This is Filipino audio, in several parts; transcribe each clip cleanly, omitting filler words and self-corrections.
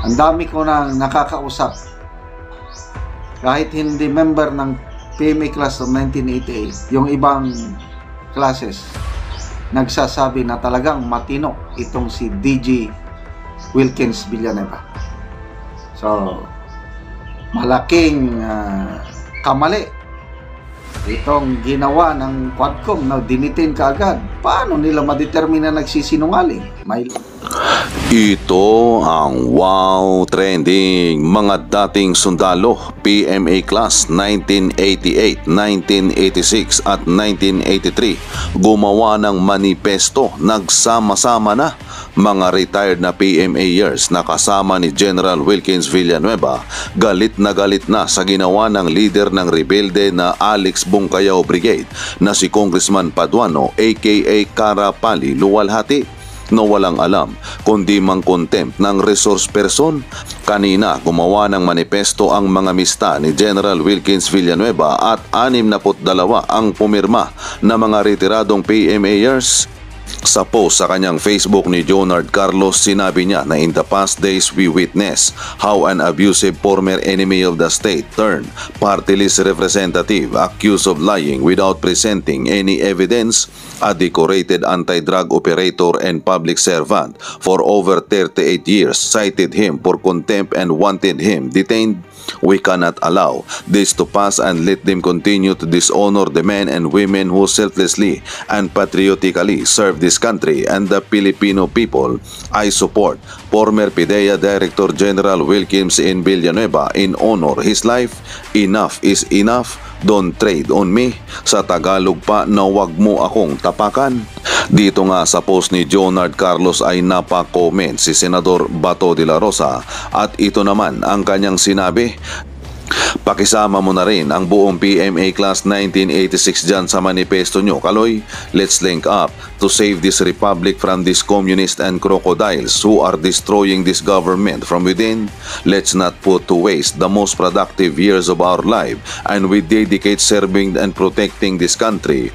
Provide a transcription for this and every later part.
Ang dami ko nang nakakausap, kahit hindi member ng PMA class of 1988, yung ibang classes, nagsasabi na talagang matino itong si DJ Wilkins Villanueva. So, malaking kamali itong ginawa ng Quadcom na dinitin kaagad. Paano nila madetermine na nagsisinungaling? Ito ang wow trending. Mga dating sundalo, PMA class 1988, 1986 at 1983 gumawa ng manifesto. Nagsama-sama na mga retired na PMA years na kasama ni General Wilkins Villanueva. Galit na sa ginawa ng leader ng rebelde na Alex Bungkayaw Brigade na si Congressman Paduano aka Karapali Luwalhati, na walang alam kundi mang contempt ng resource person. Kanina gumawa ng manifesto ang mga mista ni General Wilkins Villanueva at 62 ang pumirma na mga retiradong PMAers. Sa post sa kanyang Facebook ni Jonard Carlos, sinabi niya na in the past days we witness how an abusive former enemy of the state turned party list representative accused of lying without presenting any evidence, a decorated anti-drug operator and public servant for over 38 years, cited him for contempt and wanted him detained. We cannot allow this to pass and let them continue to dishonor the men and women who selflessly and patriotically serve this country and the Filipino people. I support former PIDEA Director General Wilkins in Villanueva in honor his life. Enough is enough. Don't trade on me. Sa Tagalog pa na wag mo akong tapakan. Dito nga sa post ni Jonard Carlos ay napa-comment si Senador Bato de la Rosa at ito naman ang kanyang sinabi. Pakisama mo na rin ang buong PMA Class 1986 dyan sa manifesto nyo, Kaloy. Let's link up to save this republic from these communists and crocodiles who are destroying this government from within. Let's not put to waste the most productive years of our life and we dedicate serving and protecting this country.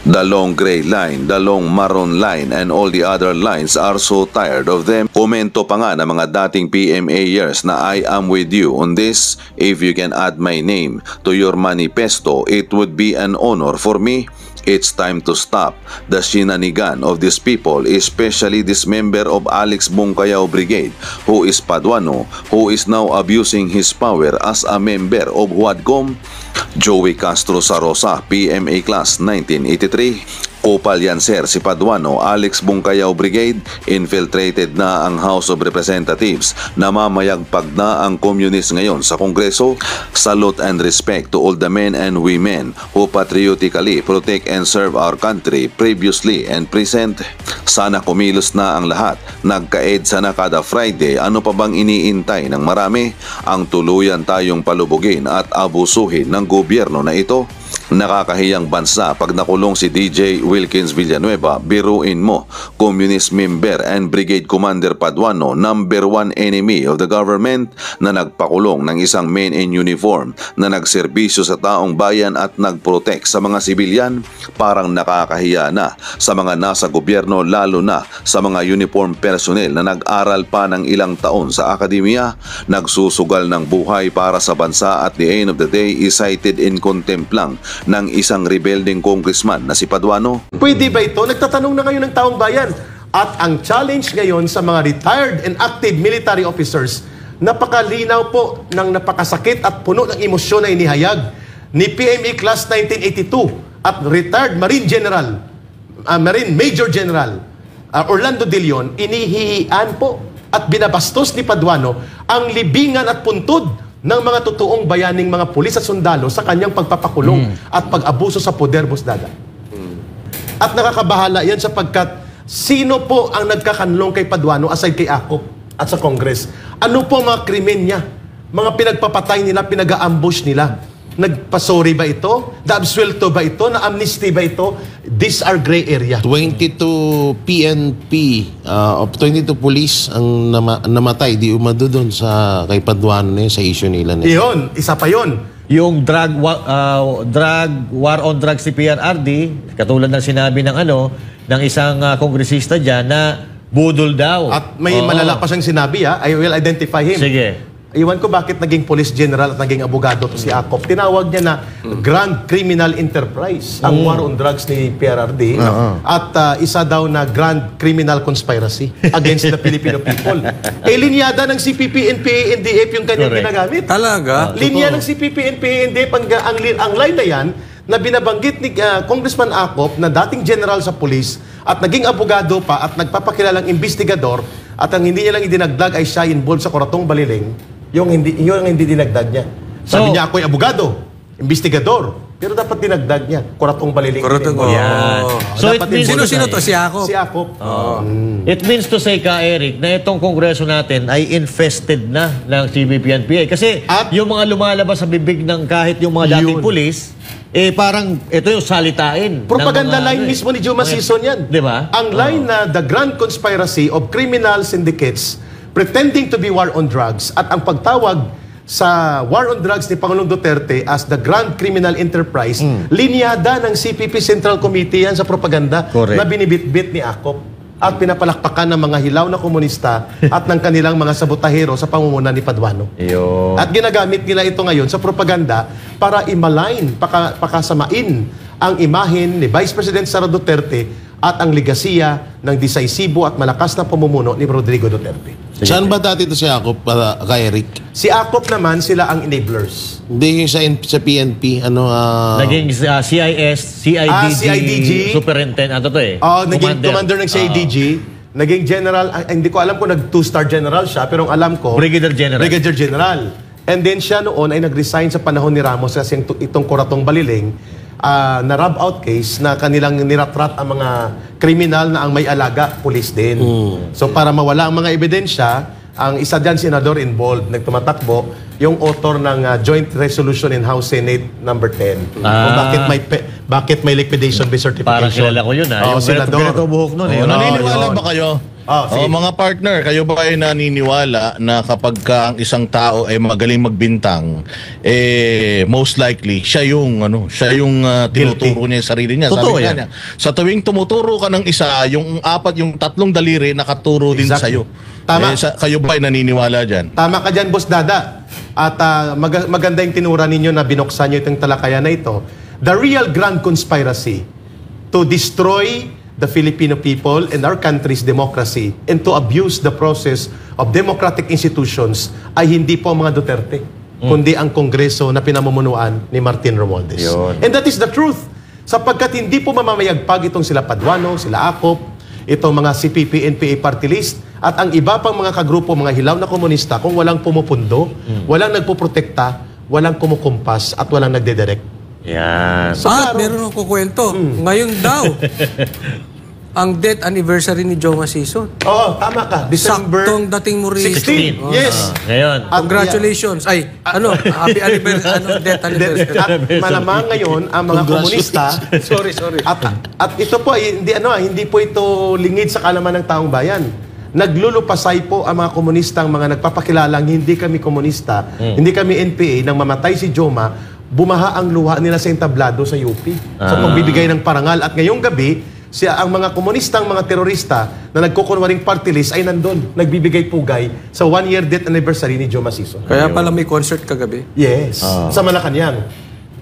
The long gray line, the long maroon line, and all the other lines are so tired of them. Komento pa nga ng mga dating PMA years na I am with you on this. If you can add my name to your manifesto, it would be an honor for me. It's time to stop the shinanigan of these people, especially this member of Alex Bungkayaw Brigade, who is Paduano, who is now abusing his power as a member of Quadcom. Joey Castro Sarosa, PMA Class 1983. Kupal yan sir si Paduano, Alex Bungkayaw Brigade, infiltrated na ang House of Representatives, namamayagpag na ang communist ngayon sa Kongreso. Salute and respect to all the men and women who patriotically protect and serve our country previously and present. Sana kumilos na ang lahat, nagka-EDSA na kada Friday, ano pa bang iniintay ng marami? Ang tuluyan tayong palubugin at abusuhin ng gobyerno na ito. Nakakahiyang bansa pag nakulong si DJ Wilkins Villanueva. Biruin mo, communist member and brigade commander Paduano, number 1 enemy of the government, na nagpakulong ng isang men in uniform na nagserbisyo sa taong bayan at nagprotect sa mga sibilyan. Parang nakakahiya na sa mga nasa gobyerno, lalo na sa mga uniform personnel na nag-aral pa ng ilang taon sa akademya, nagsusugal ng buhay para sa bansa, at the end of the day is cited in contempt lang ng isang rebelding congressman na si Paduano. Pwede ba ito? Nagtatanong na ngayon ng taong bayan. At ang challenge ngayon sa mga retired and active military officers, napakalinaw po ng napakasakit at puno ng emosyon na inihayag ni PMA Class 1982 at retired Marine General, Marine Major General Orlando De Leon. Inihihian po at binabastos ni Paduano ang libingan at puntod ng mga totoong bayaning mga pulis at sundalo sa kanyang pagpapakulong at pag-abuso sa poder, Boss Dada. At nakakabahala yan sapagkat sino po ang nagkakanlong kay Paduano aside kay Akop at sa Congress? Ano po mga krimen niya? Mga pinagpapatay nila, pinag-a-ambush nila? Nagpasori ba ito? Na-absuelto ba ito? Na-amnesty ba ito? These are gray area. 22 PNP, 22 police ang namatay. Di umado doon sa kay Paduano sa issue nila. Iyon, isa pa yun. Yung war on drugs si PRRD, katulad ng sinabi ng ng isang kongresista diyan na Budol daw. At may Oo. malala pa siyang sinabi, I will identify him. Sige. Iwan ko bakit naging police general at naging abogado to si Akop. Tinawag niya na Grand Criminal Enterprise, ang war on drugs ni PRRD. At isa daw na Grand Criminal Conspiracy against the Filipino people. Linyada ng CPP, NPA, NDF yung kanyang Correct. ginagamit. Talaga? Linya ng CPP, NPA, NDF, ang line na yan na binabanggit ni Congressman Akop na dating general sa police at naging abogado pa at nagpapakilalang investigador at ang hindi niya lang idinagdag ay siya involved sa Kuratong Baliling, yung hindi dinagdag niya. Sabi So, niya, ako'y abogado, investigador, pero dapat dinagdag niya, Kuratong Baliling. Kuratong, Hindi. Yan. So Dapat it means involved Sino-sino siya. to? Si Akop? Si Akop. It means to say, Ka Eric, na itong kongreso natin ay infested na ng CBP-NPA. Kasi At- yung mga lumalabas sa bibig ng kahit yung mga dating Yun. pulis, parang ito yung salitain. Propaganda ng mga, line mismo ni Juma mga- Sison yan. Di ba? Ang line na the grand conspiracy of criminal syndicates pretending to be war on drugs at ang pagtawag sa war on drugs ni Pangulong Duterte as the grand criminal enterprise, linyada ng CPP Central Committee yan sa propaganda Correct. na binibitbit ni Akop at pinapalakpakan ng mga hilaw na komunista at ng kanilang mga sabotahero sa pamumuno ni Paduano. Yun. At ginagamit nila ito ngayon sa propaganda para i-malign, pakasamain ang imahin ni Vice President Sara Duterte at ang ligasiya ng decisibo at malakas na pamumuno ni Rodrigo Duterte. Saan ba dati ito si Akop, kay Eric? Si Akop naman, sila ang enablers. Hindi yung sa PNP, Naging CIS, CIDG, CIDG. superintendent, ano to Naging commander ng CIDG, naging general, hindi ko alam kung nag-2-star general siya, pero ang alam ko, Brigadier General. Brigadier General. And then siya noon ay nag-resign sa panahon ni Ramos kasi itong Kuratong Baliling, na rub-out case na kanilang niratrat ang mga kriminal na ang may alaga, police din. So para mawala ang mga ebidensya, ang isa dyan senador involved, nagtumatakbo, yung author ng Joint Resolution in House Senate number 10. Kung bakit may liquidation by certification. Parang kilala ko yun, Oo, yung senador. ganito buhok nun. Oh, naniniwala yun. ba kayo? Sige. Mga partner, kayo ba ay naniniwala na kapag ang isang tao ay magaling magbintang, most likely siya yung tinuturo niya yung sarili niya. Totoo Sabi yan. niya, sa tuwing tumuturo ka ng isa, yung tatlong daliri nakaturo din Exactly. sa'yo. Tama. Kayo ba ay naniniwala dyan? Tama ka dyan, Boss Dada. At maganda yung tinura ninyo na binuksan nyo itong talakayan na ito. The real grand conspiracy to destroy the Filipino people and our country's democracy and to abuse the process of democratic institutions ay hindi po ang mga Duterte, kundi ang Kongreso na pinamumunuan ni Martin Romualdez. Yun. And that is the truth. Sapagkat hindi po mamamayagpag itong sila Paduano, sila Akop, itong mga CPP, NPA party list, at ang iba pang mga kagrupo, mga hilaw na komunista, kung walang pumupundo, walang nagpuprotekta, walang kumukumpas, at walang nagdedirect. Yan. klaro. Meron akong kukwento. Ngayon daw, ang death anniversary ni Joma Sison. Oo, tama ka. December Saktong dating mo rin. 16. Yes. Ngayon. At Congratulations. Ay, happy anniversary, death anniversary. At malamang ngayon ang mga komunista sorry. at ito po ay hindi po ito lingid sa kalaman ng taong bayan. Naglulupasay po ang mga komunistang mga nagpapakilalang hindi kami komunista, hindi kami NPA, nang mamatay si Joma, bumaha ang luha nila sa entablado sa UP. Sa pagbibigay ng parangal. At ngayong gabi, ang mga komunistang mga terorista na nagkukunwaring party list ay nandun, nagbibigay pugay sa 1-year death anniversary ni Joma Sison. Kaya pala may concert kagabi. Yes. Sa Malacanang.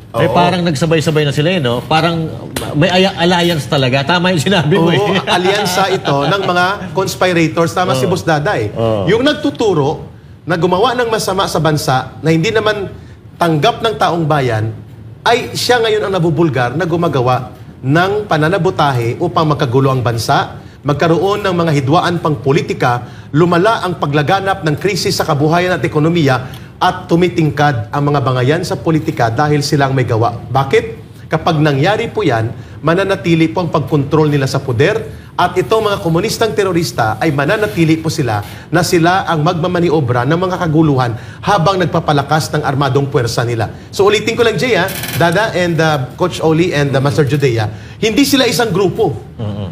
Oo. Parang nagsabay-sabay na sila no? Parang may alliance talaga. Tama yung sinabi mo Oo, alyansa ito ng mga conspirators. Tama si Boss Daday. Yung nagtuturo na gumawa ng masama sa bansa na hindi naman tanggap ng taong bayan, ay siya ngayon ang nabubulgar na gumagawa ng pananabutahe upang magkagulo ang bansa, magkaroon ng mga hidwaan pang politika, lumala ang paglaganap ng krisis sa kabuhayan at ekonomiya, at tumitingkad ang mga bangayan sa politika dahil silang may gawa. Bakit? Kapag nangyari po yan, mananatili po ang pagkontrol nila sa poder, at itong mga komunistang terorista ay mananatili po sila na sila ang magmamaniobra ng mga kaguluhan habang nagpapalakas ng armadong puwersa nila. So ulitin ko lang, Jay, Dada and Coach Oli and Master Judea, hindi sila isang grupo.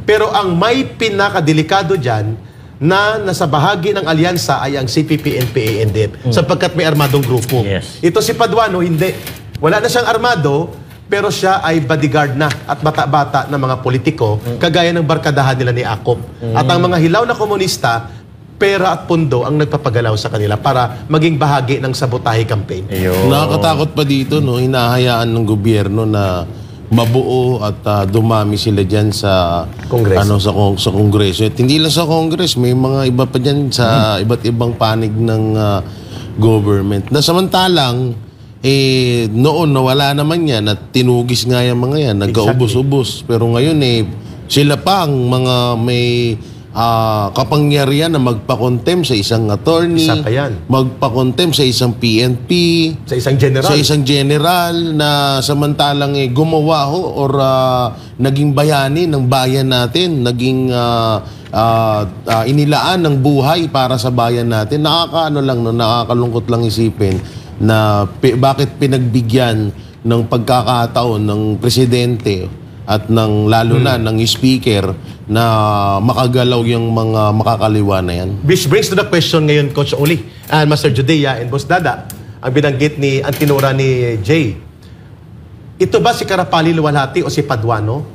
Pero ang may pinakadelikado dyan na nasa bahagi ng alyansa ay ang CPP, NPA, NDF sapagkat may armadong grupo. Yes. Ito si Paduano, hindi. Wala na siyang armado, pero siya ay bodyguard na at bata-bata ng mga politiko, kagaya ng barkadahan nila ni Akop. At ang mga hilaw na komunista, pera at pundo ang nagpapagalaw sa kanila para maging bahagi ng sabotahe campaign. Nakakatakot pa dito, no? Hinahayaan ng gobyerno na mabuo at dumami sila dyan sa Kongreso. sa Kongreso. At hindi lang sa Congress, may mga iba pa dyan sa iba't ibang panig ng government. Na samantalang, noon nawala naman yan at tinugis nga yung mga yan, nagkaubos-ubos. Pero ngayon sila pa ang mga may kapangyarihan na magpakontem sa isang attorney, Isa pa yan. magpakontem sa isang PNP, Sa isang general. sa isang general na samantalang gumawa or naging bayani ng bayan natin, naging inilaan ng buhay para sa bayan natin. Nakakalungkot lang isipin na bakit pinagbigyan ng pagkakataon ng presidente at lalo na ng speaker na makagalaw yung mga makakaliwa na yan. Which brings to the question ngayon, Coach Oli, and Master Judea and Boss Dada, ang binanggit ni Antinora ni Jay. Ito ba si Karapali Luwalhati o si Paduano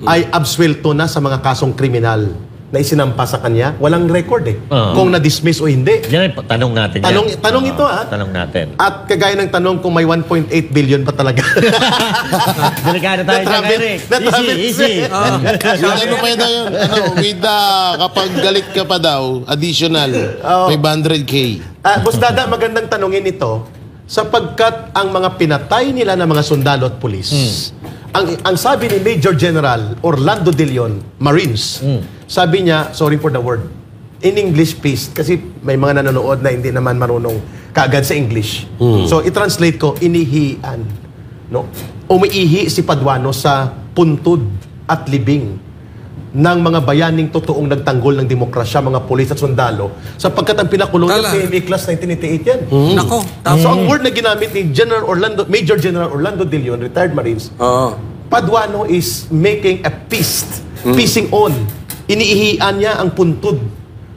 ay absuelto na sa mga kasong kriminal na isinampa sa kanya? Walang record kung na-dismiss o hindi. Yan ay tanong natin. Tanong ito Tanong natin. At kagaya ng tanong kung may 1.8 billion ba talaga. Delikado tayo dyan, Eric. Easy. Yung ano pa yun, with kapag galit ka pa daw, additional, 500K. Boss Dada, magandang tanongin ito sapagkat ang mga pinatay nila ng mga sundalo at pulis, ang sabi ni Major General Orlando De Leon, Marines, sabi niya, sorry for the word, in English please, kasi may mga nanonood na hindi naman marunong kaagad sa English. So, i-translate ko, inihian. No? Umiihi si Paduano sa puntod at libing ng mga bayaning totoong nagtanggol ng demokrasya, mga pulis at sundalo, sapagkat ang pinakulong ng PMA Class 1988 yan. Nako. So, ang word na ginamit ni Major General Orlando De Leon, retired Marines, Paduano is making a feast, feasting on. Iniihian niya ang puntod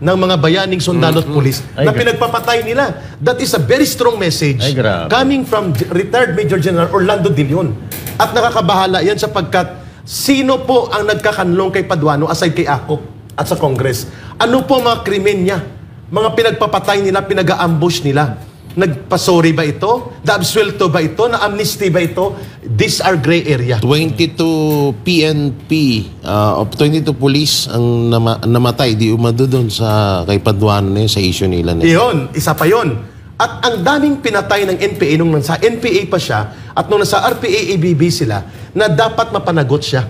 ng mga bayaning sundalo at pulis na pinagpapatay nila. That is a very strong message coming from retired Major General Orlando De Leon. At nakakabahala yan sapagkat sino po ang nagkakanlong kay Paduano aside kay Akop at sa Congress? Ano po mga krimen niya? Mga pinagpapatay nila, pinag-ambush nila. Nagpasorry ba ito? Na-absuelto ba ito? Na-amnesty ba ito? These are gray area. 22 PNP, 22 police ang namatay, di umado doon sa kay Paduano sa issue nila. Iyon, isa pa yon. At ang daming pinatay ng NPA nung nasa NPA pa siya at nung nasa RPA-ABB sila na dapat mapanagot siya.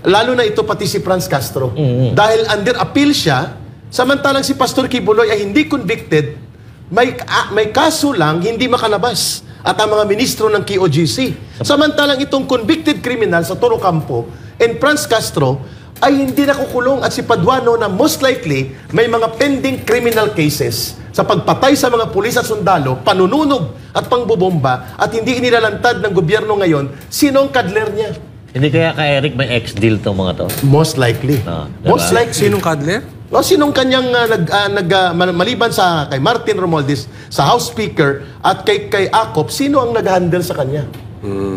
Lalo na ito pati si Franz Castro. Dahil under appeal siya, samantalang si Pastor Kibuloy ay hindi convicted, may kaso lang, hindi makalabas. At ang mga ministro ng KOGC. Samantalang itong convicted criminal sa Toro Campo and Franz Castro ay hindi nakukulong at si Paduano na most likely may mga pending criminal cases sa pagpatay sa mga pulis at sundalo, panununog at pangbubomba at hindi inilalantad ng gobyerno ngayon, sino ang kadler niya? Hindi kaya Eric may ex-deal tong mga to? Most likely. Diba? Most likely. Sinong Kadler? O sinong kanyang maliban sa kay Martin Romualdez sa House Speaker at kay Akop, sino ang nag-handle sa kanya?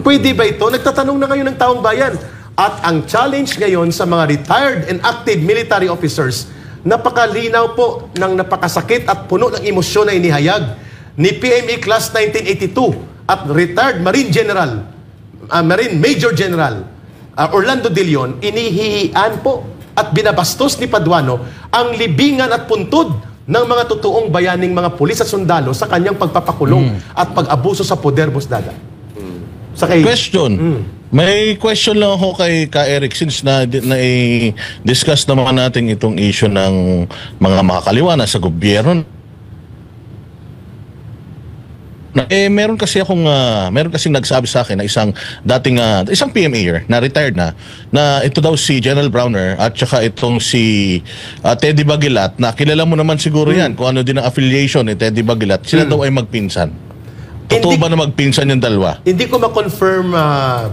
Pwede ba ito? Nagtatanong na ngayon ng taong bayan. At ang challenge ngayon sa mga retired and active military officers, napakalinaw po ng napakasakit at puno ng emosyon na inihayag ni PMA Class 1982 at retired Marine Major General Orlando De Leon, inihihian po at binabastos ni Paduano ang libingan at puntod ng mga totoong bayaning mga pulis at sundalo sa kanyang pagpapakulong at pag-abuso sa poder, Boss Dada. Question. May question lang ako kay Eric since na-discuss naman natin itong issue ng mga makakaliwa na sa gobyerno. Meron kasing nagsabi sa akin na isang PMA na retired na ito daw si General Browner at saka itong si Teddy Bagilat na kilala mo naman siguro yan kung ano din ang affiliation ni Teddy Bagilat. Sila daw ay magpinsan. Totoo ba na magpinsan yung dalawa? Hindi ko ma-confirm,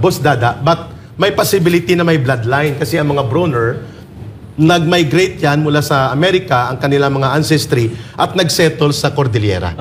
Boss Dada, but may possibility na may bloodline kasi ang mga Browner nag-migrate yan mula sa Amerika, ang kanilang mga ancestry, at nag-settle sa Cordillera.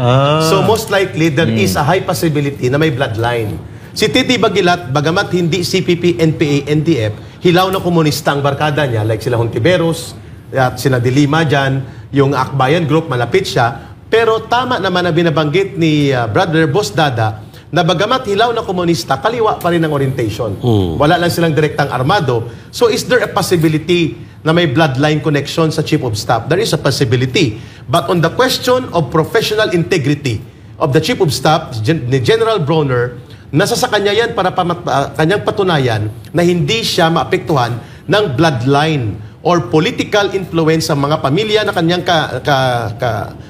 So most likely, there is a high possibility na may bloodline. Si Titi Bagilat, bagamat hindi CPP, NPA, NDF, hilaw na komunista ang barkada niya, like sila Hontiveros, at sila De Lima dyan, yung Akbayan Group, malapit siya. Pero tama naman na binabanggit ni Brother Boss Dada, na bagamat hilaw na komunista, kaliwa pa rin ang orientation. Wala lang silang direktang armado. So is there a possibility na may bloodline connection sa Chief of Staff? There is a possibility. But on the question of professional integrity of the Chief of Staff, ni General Bronner, nasa sa kanya yan para kanyang patunayan na hindi siya maapektuhan ng bloodline or political influence sa mga pamilya na kanyang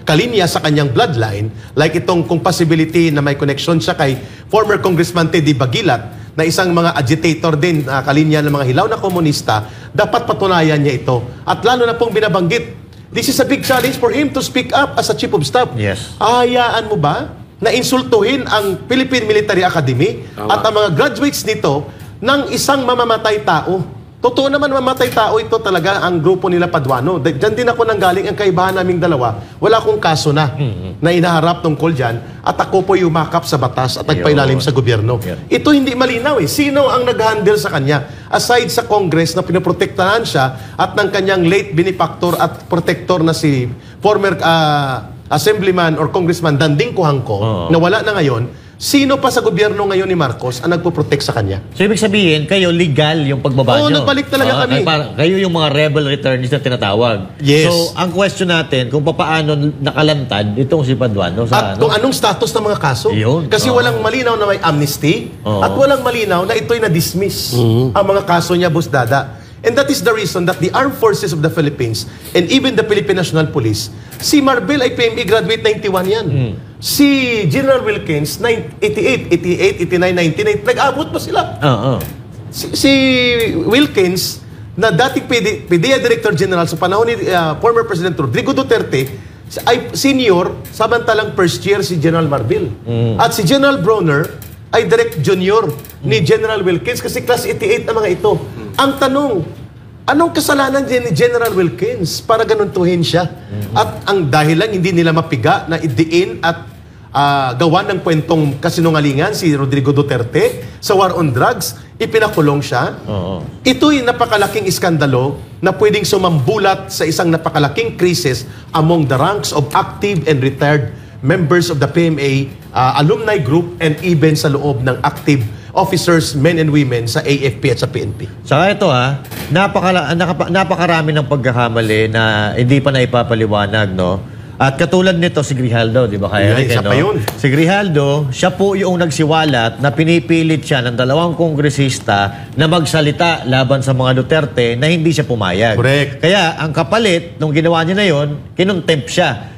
kalinya sa kanyang bloodline, like itong kung possibility na may connection siya kay former Congressman Teddy Bagilat na isang mga agitator din kalinya ng mga hilaw na komunista, dapat patunayan niya ito. At lalo na pong binabanggit, this is a big challenge for him to speak up as a Chief of Staff. Yes. Ahayaan mo ba na insultuhin ang Philippine Military Academy at ang mga graduates nito ng isang mamamatay tao? Totoo naman mamatay tao ito talaga ang grupo nila Paduano. Diyan din ako nanggaling ang kaibahan naming dalawa. Wala akong kaso na inaharap tungkol dyan at ako po yumakap sa batas at nagpailalim sa gobyerno. Ito hindi malinaw eh. Sino ang nag-handle sa kanya? Aside sa Congress na pinoprotektahan siya at ng kanyang late benefactor at protector na si former Assemblyman or Congressman Danding Kuhangko na wala na ngayon, sino pa sa gobyerno ngayon ni Marcos ang nagpo-protect sa kanya? So, ibig sabihin, kayo legal yung pagbaba Oo, nyo. nagbalik talaga kami. Kayo yung mga rebel returnees na tinatawag. Yes. So, ang question natin, kung paano nakalantad itong si Paduano sa At kung anong status ng mga kaso. Yun. Kasi walang malinaw na may amnesty at walang malinaw na ito'y na-dismiss ang mga kaso niya, Boss Dada. And that is the reason that the Armed Forces of the Philippines and even the Philippine National Police, si Marbil ay PME graduate 91 yan. Si General Wilkins, 88, 89, 99, nag-abot pa sila. Si Wilkins, na dating PDEA Director General sa panahon ni former President Rodrigo Duterte, ay senior, samantalang first year si General Marbil. At si General Bronner ay direct junior ni General Wilkins kasi class 88 na mga ito. Ang tanong, anong kasalanan din ni General Wilkins para ganuntuhin siya? At ang dahilan hindi nila mapiga na idiin at gawa ng kwentong kasinungalingan si Rodrigo Duterte sa war on drugs, ipinakulong siya. Ito'y napakalaking iskandalo na pwedeng sumambulat sa isang napakalaking krisis among the ranks of active and retired members of the PMA alumni group and even sa loob ng active officers, men and women sa AFP at sa PNP. Saka ito napakarami ng pagkakamali na hindi pa naipapaliwanag, no? At katulad nito si Grijaldo, di ba kaya? Isa pa yun. Si Grijaldo, siya po yung nagsiwalat na pinipilit siya ng 2 kongresista na magsalita laban sa mga Duterte na hindi siya pumayag. Correct. Kaya ang kapalit, nung ginawa niya na yun, kinontempt siya.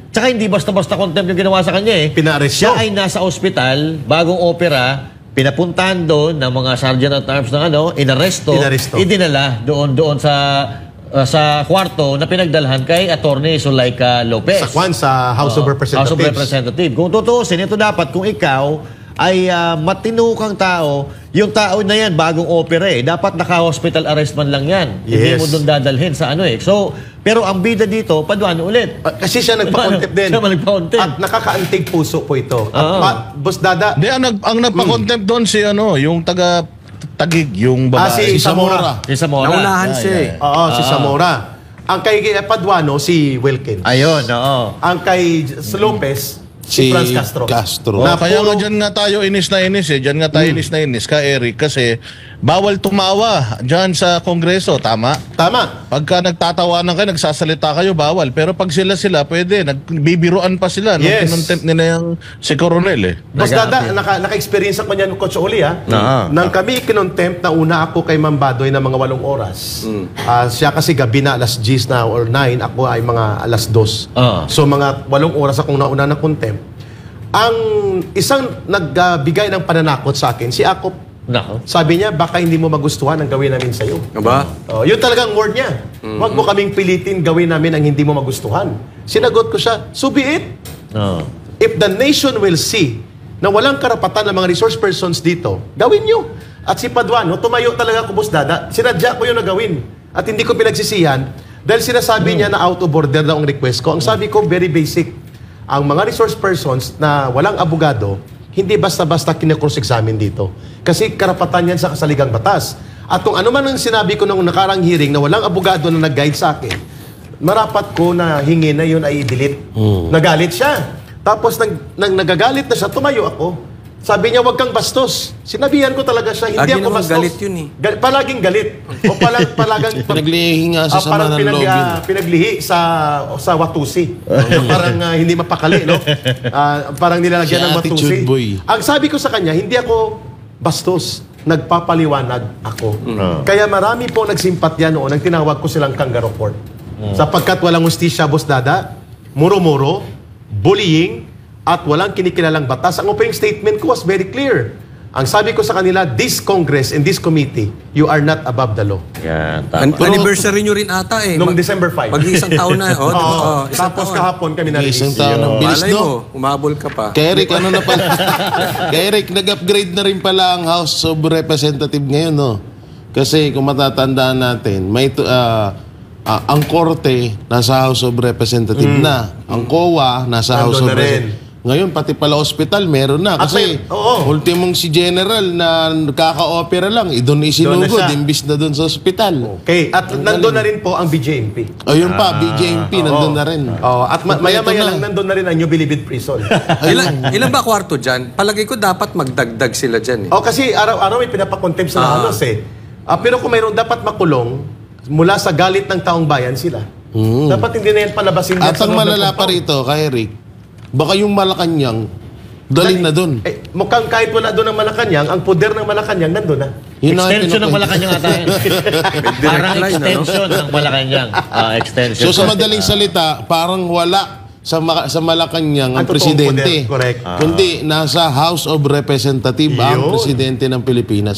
Tsaka hindi basta-basta contempt yung ginawa sa kanya eh. Pinaaresto. Siya ay nasa ospital, bagong opera, pinapuntahan doon ng mga sergeant at arms ng inaresto, idinala doon sa kwarto na pinagdalhan kay Attorney Zulaika Lopez. Sa House of Representatives. House of Representatives. Kung tutuusin, ito dapat kung ikaw ay matino kang tao, yung tao na yan, bagong opera eh. Dapat naka-hospital arrest man lang yan. Hindi mo doon dadalhin sa So, pero ang bida dito, Paduano ulit. Kasi siya nagpa-contempt din. Siya nagpa-contempt. At nakakaantig puso po ito. At Boss Dada, Di, ang nagpa-contempt doon si yung taga Tagig, yung babae. si Zamora. Si Zamora. Naunahan siya eh. Oo, si Zamora. Ang kay Paduano, si Wilkins. Ayun, oo. Ang kay Lopez, si Franz Castro. Kaya nga dyan nga tayo inis na inis eh. Dyan nga tayo inis na inis ka, Eric. Kasi bawal tumawa dyan sa Kongreso. Tama? Tama. Pagka nagtatawanan kayo, nagsasalita kayo, bawal. Pero pag sila, pwede. Nagbibiruan pa sila. Nung kinontempt nila yung si Coronel eh. Boss Dada, naka-experience ako niyan, Coach Oli nang kami kinontempt na una ako kay Ma'am Badoy na mga 8 oras. Siya kasi gabi na alas 10 na or 9, ako ay mga alas 2. So mga 8 oras akong nauna ng contempt. Ang isang nagbigay ng pananakot sa akin, si Akop. Sabi niya, baka hindi mo magustuhan ang gawin namin sa'yo. Aba? Yun talagang word niya. Huwag mo kaming pilitin gawin namin ang hindi mo magustuhan. Sinagot ko siya, so be it. If the nation will see na walang karapatan ng mga resource persons dito, gawin nyo. At si Paduano, tumayo talaga ko, Boss Dada. Sinadya ko yun na gawin. At hindi ko pinagsisihan dahil sinasabi niya na out of order daw ang request ko. Ang sabi ko, very basic. Ang mga resource persons na walang abogado, hindi basta-basta kine-cross-examine dito. Kasi karapatan yan sa kasaligang batas. At kung ano man ang sinabi ko nung nakarang hearing na walang abogado na nag-guide sa akin, marapat ko na hingi na yun ay i-delete. Nagalit siya. Tapos nagagalit na siya, tumayo ako. Sabi niya, wag kang bastos. Sinabihan ko talaga siya, hindi Lagi ako naman bastos. galit yun eh. Palaging galit. O palagang... Pinaglihi nga sa sama parang ng loob yun. pinaglihi sa Watusi. Parang hindi mapakali, no? Parang nilalagyan Si ng Watusi. attitude boy. Ang sabi ko sa kanya, hindi ako bastos. Nagpapaliwanag ako. Kaya marami po nagsimpatya noon nang tinawag ko silang kangaroo court. Sapagkat walang justisya, Boss Dada, muro-muro, bullying, at walang kinikilalang batas. Ang opening statement ko was very clear. Ang sabi ko sa kanila, this Congress and this committee, you are not above the law. Yan, tama. Anniversary nyo rin ata eh. Noong December 5. Mag-iisang taon na. Oh, isang Tapos taon. kahapon kami na-release. Isang taon ng bilis, Malay no? mo, umabol ka pa. Kay Eric, ano na pala? Kay Eric, nag-upgrade na rin pala ang House of Representative ngayon, no? Kasi kung matatandaan natin, may ang Korte nasa House of Representative na. Ang COA nasa House of Nandun na rin. Representative. Ngayon, pati pala hospital, meron na. At Kasi, oo. ultimong si General na kaka-opera lang, doon isinugod, siya. imbis na doon sa hospital. Okay, at nandun na rin po ang BJMP. Ayun pa, BJMP, nandun na rin. At maya-maya Kompleto na. lang nandun na rin ang New Bilibid Prison. Ilan ba kwarto dyan? Palagay ko dapat magdagdag sila dyan eh. Kasi araw-araw may pinapakontempt sa halos eh. Pero kung mayroon dapat makulong, mula sa galit ng taong bayan sila. Dapat hindi na yan palabasin. At sa ang loob ng malala pa compound. rito, kay Eric, baka yung Malacanang, dalhin na doon. Mukhang kahit wala doon ang Malacanang, ang poder ng Malacanang nandun na. Yun ang Extension ng pinukwento. Malacanang ata yun. Parang line, extension ng Malacanang. Extension. So sa madaling salita, parang wala sa Malacanang ang Ang totoong presidente. poder, correct. Kundi nasa House of Representative ang Yun. presidente ng Pilipinas.